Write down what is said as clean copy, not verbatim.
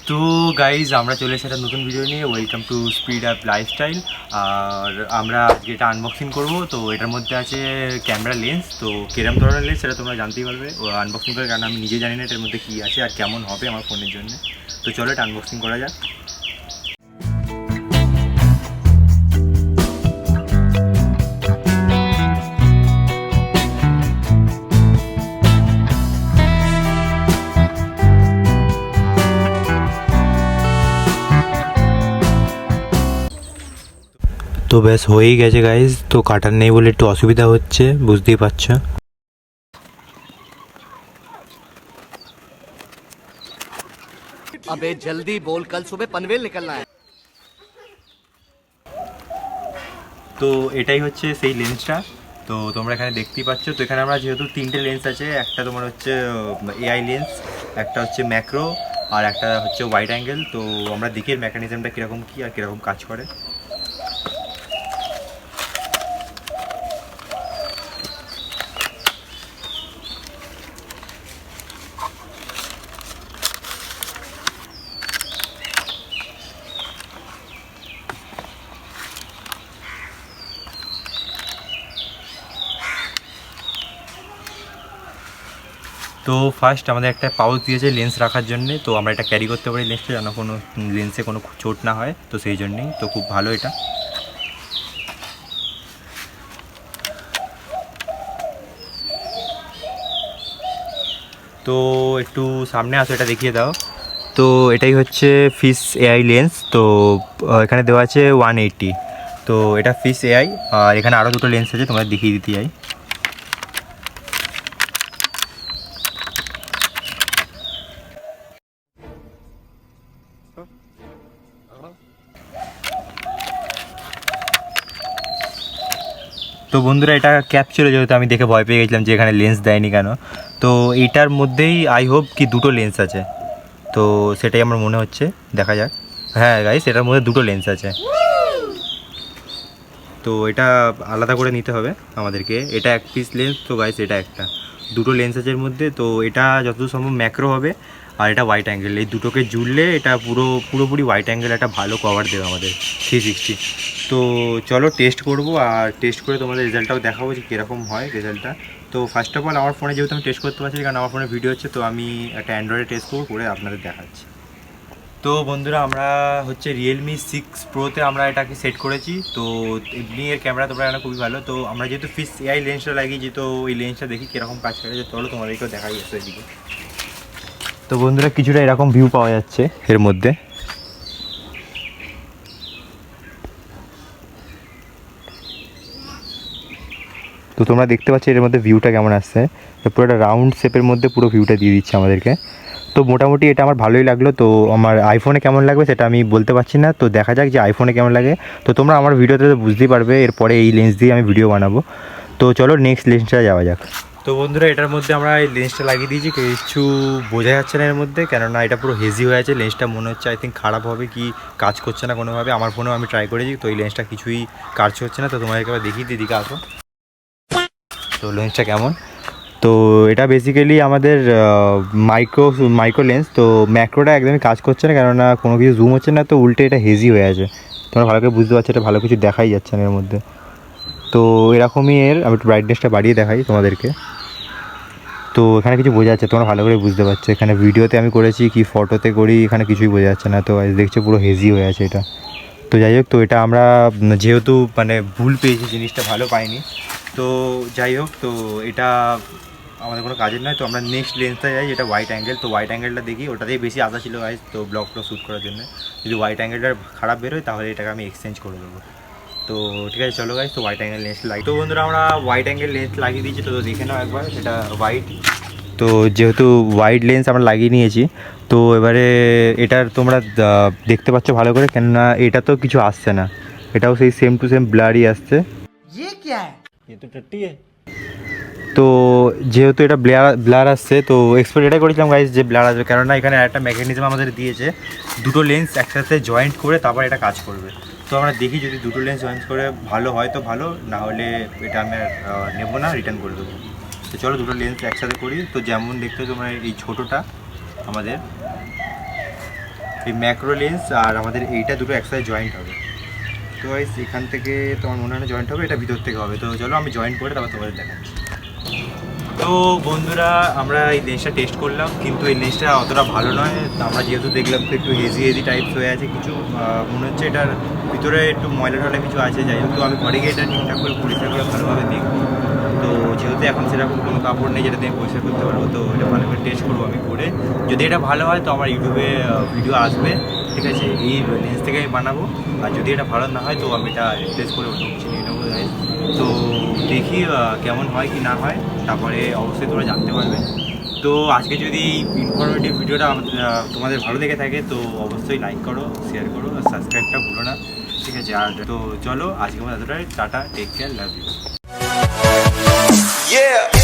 তো গাইজ আমরা চলে এসেছি একটা নতুন ভিডিও নিয়ে। Welcome to speed up lifestyle. আর আমরা যেটা আনবক্সিং করব, তো এটার মধ্যে আছে ক্যামেরা লেন্স। তো কিরম ধরনের লেন্স সেটা তোমরা জানতেই পারবে আনবক্সিং করে, কারণ আমি নিজে জানি না এটার মধ্যে কী আছে আর কেমন হবে আমার ফোনের জন্য। তো চলো এটা আনবক্সিং করা যাক। তো ব্যাস হয়েই গেছে গাইজ। তো কাটার নেই বলে একটু অসুবিধা হচ্ছে, বুঝতেই পারছো। अबे जल्दी बोल, कल सुबह पनवेल निकलना है। তো এটাই হচ্ছে সেই লেন্সটা। তো তোমরা এখানে দেখতেই পাচ্ছ। তো এখানে আমরা যেহেতু তিনটে লেন্স আছে, একটা তোমার হচ্ছে এআই লেন্স, একটা হচ্ছে ম্যাক্রো, আর একটা হচ্ছে ওয়াইড অ্যাঙ্গেল। তো আমরা দেখি এর মেকানিজমটা কীরকম কী আর কীরকম কাজ করে। তো ফার্স্ট আমাদের একটা পাউচ দিয়েছে লেন্স রাখার জন্যে। তো আমরা এটা ক্যারি করতে পারি লেন্সটা, যেন কোনো লেন্সে কোনো চোট না হয়। তো সেই জন্যেই তো খুব ভালো এটা। তো একটু সামনে আসো, এটা দেখিয়ে দাও। তো এটাই হচ্ছে ফিশ এআই লেন্স। তো এখানে দেওয়া আছে 180। তো এটা ফিশ এআই, আর এখানে আরও দুটো লেন্স আছে, তোমরা দেখিয়ে দিতে চাই। তো বন্ধুরা, এটা ক্যাপ ছিল যেহেতু আমি দেখে ভয় পেয়ে গেছিলাম যে এখানে লেন্স দেয়নি কেন। তো এইটার মধ্যেই আই হোপ কি দুটো লেন্স আছে, তো সেটাই আমার মনে হচ্ছে। দেখা যাক। হ্যাঁ গাইস, এটার মধ্যে দুটো লেন্স আছে। তো এটা আলাদা করে নিতে হবে আমাদেরকে। এটা এক পিস লেন্স, তো গাইস এটা একটা, দুটো লেন্স আছে এর মধ্যে। তো এটা যতদূর সম্ভব ম্যাক্রো হবে, আর এটা হোয়াইট অ্যাঙ্গেল। এই দুটোকে জুড়লে এটা পুরোপুরি হোয়াইট অ্যাঙ্গেল একটা ভালো কভার দেবে আমাদের 360। তো চলো টেস্ট করব, আর টেস্ট করে তোমাদের রেজাল্টটাও দেখাবো যে কীরকম হয় রেজাল্টটা। তো ফার্স্ট অফ অল আমার ফোনে যেহেতু আমি টেস্ট করতে পারছি, কারণ আমার ফোনে ভিডিও হচ্ছে, তো আমি একটা অ্যান্ড্রয়েডে টেস্ট করবো, করে আপনাদের দেখাচ্ছি। তো বন্ধুরা, আমরা হচ্ছে রিয়েলমি 6 প্রোতে আমরা এটাকে সেট করেছি। তো এমনি এর ক্যামেরা তোমরা জানো খুবই ভালো। তো আমরা যেহেতু ফিশ এআই লেন্সটা লাগিয়েছি, তো এই লেন্সটা দেখি কীরকম কাজ করে। চলো তোমাদেরকেও দেখাই যাচ্ছে এদিকে। তো বন্ধুরা, কিছুটা এরকম ভিউ পাওয়া যাচ্ছে এর মধ্যে। তো তোমরা দেখতে পাচ্ছ এর মধ্যে ভিউটা কেমন আসছে। পুরো একটা রাউন্ড শেপের মধ্যে পুরো ভিউটা দিয়ে দিচ্ছে আমাদেরকে। তো মোটামুটি এটা আমার ভালোই লাগলো। তো আমার আইফোনে কেমন লাগবে সেটা আমি বলতে পারছি না। তো দেখা যাক যে আইফোনে কেমন লাগে। তো তোমরা আমার ভিডিওতে তো বুঝতেই পারবে, এরপরে এই লেন্স দিয়ে আমি ভিডিও বানাবো। তো চলো নেক্সট লেন্সটা যাওয়া যাক। তো বন্ধুরা, এটার মধ্যে আমরা এই লেন্সটা লাগিয়ে দিয়েছি। কিছু বোঝা যাচ্ছে না এর মধ্যে, কেননা এটা পুরো হেজি হয়ে আছে। লেন্সটা মনে হচ্ছে আই থিঙ্ক খারাপ হবে, কি কাজ করছে না কোনোভাবে। আমার ফোনেও আমি ট্রাই করেছি, তো এই লেন্সটা কিছুই কাজ হচ্ছে না। তো তোমাদেরকে আবার দেখিয়ে দিকে আসো। তো লেন্সটা কেমন। তো এটা বেসিক্যালি আমাদের মাইক্রো লেন্স। তো ম্যাক্রোটা একদমই কাজ করছে না, কেননা কোনো কিছু জুম হচ্ছে না। তো উল্টে এটা হেজি হয়ে আছে। তোমরা ভালো করে বুঝতে পারছো, এটা ভালো কিছু দেখাই যাচ্ছে না এর মধ্যে। তো এরকমই আমি একটু ব্রাইটনেসটা বাড়িয়ে দেখাই তোমাদেরকে। তো এখানে কিছু বোঝা যাচ্ছে, তোমরা ভালো করে বুঝতে পারছো। এখানে ভিডিওতে আমি করেছি কি ফটোতে করি, এখানে কিছুই বোঝা যাচ্ছে না। তো দেখছো পুরো হেজি হয়ে আছে এটা। তো যাই হোক, তো এটা আমরা যেহেতু মানে ভুল পেয়েছি, জিনিসটা ভালো পাইনি। তো যাই হোক, তো এটা আমাদের কোনো কাজের নয়। তো আমরা নেক্সট লেন্সটা যাই, যেটা হোয়াইট অ্যাঙ্গেল। তো হোয়াইট অ্যাঙ্গেলটা দেখি, ওটাতেই বেশি আশা ছিল গাইজ। তো ব্লগটা শ্যুট করার জন্য যদি হোয়াইট অ্যাঙ্গেলটা খারাপ বেরোয়, তাহলে এটাকে আমি এক্সচেঞ্জ করে দেবো। তো ঠিক আছে, চলো গাইজ, তো হোয়াইট অ্যাঙ্গেল লেন্স লাগিয়ে। তো বন্ধুরা, আমরা হোয়াইট অ্যাঙ্গেল লেন্স লাগিয়ে দিয়েছি। তো দেখে নাও একবার, সেটা হোয়াইট। তো যেহেতু হোয়াইট লেন্স আমরা লাগিয়ে নিয়েছি, তো এবারে এটার তোমরা দেখতে পাচ্ছ ভালো করে, কেননা এটা তো কিছু আসছে না। এটাও সেই সেম টু সেম ব্লারই আসছে। তো যেহেতু এটা ব্লার আসছে, তো এক্সপেক্ট এটাই করেছিলাম গাইজ যে ব্লার আসবে, কেননা এখানে একটা মেকানিজম আমাদের দিয়েছে, দুটো লেন্স একসাথে জয়েন্ট করে তারপর এটা কাজ করবে। তো আমরা দেখি যদি দুটো লেন্স জয়েন্ট করে ভালো হয় তো ভালো, না হলে এটা আমি নেবো না, রিটার্ন করে দেবো। তো চলো দুটো লেন্স একসাথে করি। তো যেমন দেখতে তোমরা এই ছোটোটা আমাদের এই ম্যাক্রো লেন্স আর আমাদের এইটা দুটো একসাথে জয়েন্ট হবে। তো গাইস এখান থেকে তোমার মনে হয় না জয়েন্ট হবে, এটা ভিতর থেকে হবে। তো চলো আমি জয়েন্ট করে তারপর তোমাদের দেখাচ্ছি। তো বন্ধুরা আমরা এই লেন্সটা টেস্ট করলাম, কিন্তু এই লেন্সটা অতটা ভালো নয়। আমরা যেহেতু দেখলাম তো একটু হেজি টাইপস হয়ে আছে কিছু, মনে হচ্ছে এটার ভিতরে একটু ময়লা টয়লা কিছু আছে। যাই হোক, তো আমি ঘরে গিয়ে এটা ঠিকঠাক করে পরিষ্কার করে ভালোভাবে দেখবো। তো যেহেতু এখন সেরকম কোনো কাপড় নেই যেটা দিয়ে পরিষ্কার করতে পারবো, তো এটা ভালো করে টেস্ট করবো আমি করে। যদি এটা ভালো হয় তো আমার ইউটিউবে ভিডিও আসবে, ঠিক আছে, এই লেন্স থেকে আমি বানাবো। আর যদি এটা ভালো না হয় তো আমি এটা রিপ্লেস করে অন্য কিছু নিয়ে নেবো। তো দেখি কেমন হয় কি না হয়, তারপরে অবশ্যই তোমরা জানতে পারবে। তো আজকে যদি ইনফরমেটিভ ভিডিওটা তোমাদের ভালো লেগে থাকে তো অবশ্যই লাইক করো, শেয়ার করো আর সাবস্ক্রাইবটা ভুলো না, ঠিক আছে। আর তো চলো আজকে মতো এতটাই, tata, take care, love you. Yeah.